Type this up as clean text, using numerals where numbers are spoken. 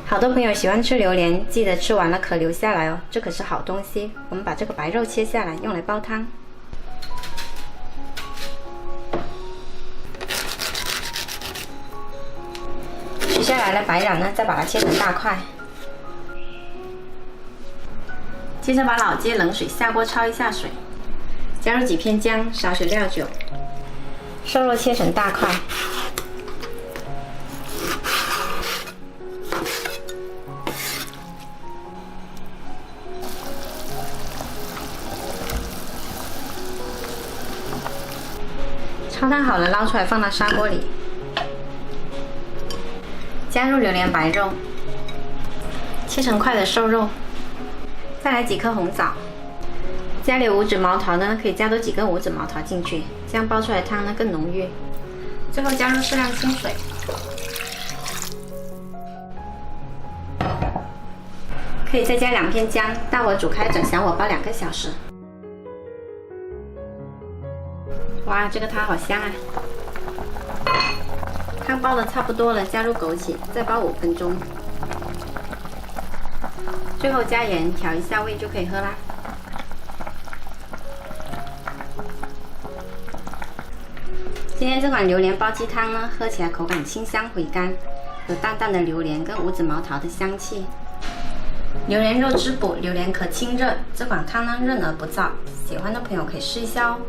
好多朋友喜欢吃榴莲，记得吃完了壳留下来哦，这可是好东西。我们把这个白肉切下来，用来煲汤。取下来的白瓤呢，再把它切成大块。接着把老鸡冷水下锅焯一下水，加入几片姜，少许料酒，瘦肉切成大块。焯烫好了，捞出来放到砂锅里，加入榴莲白肉，切成块的瘦肉，再来几颗红枣。家里有五指毛桃呢，可以加多几根五指毛桃进去，这样煲出来的汤呢更浓郁。最后加入适量清水，可以再加2片姜，大火煮开，整小火煲2个小时。哇，这个汤好香啊！汤煲的差不多了，加入枸杞，再煲5分钟。最后加盐调一下味就可以喝啦。今天这款榴莲煲鸡汤呢，喝起来口感清香回甘，有淡淡的榴莲跟五指毛桃的香气。榴莲肉滋补，榴莲壳清热，这款汤呢润而不燥，喜欢的朋友可以试一下哦。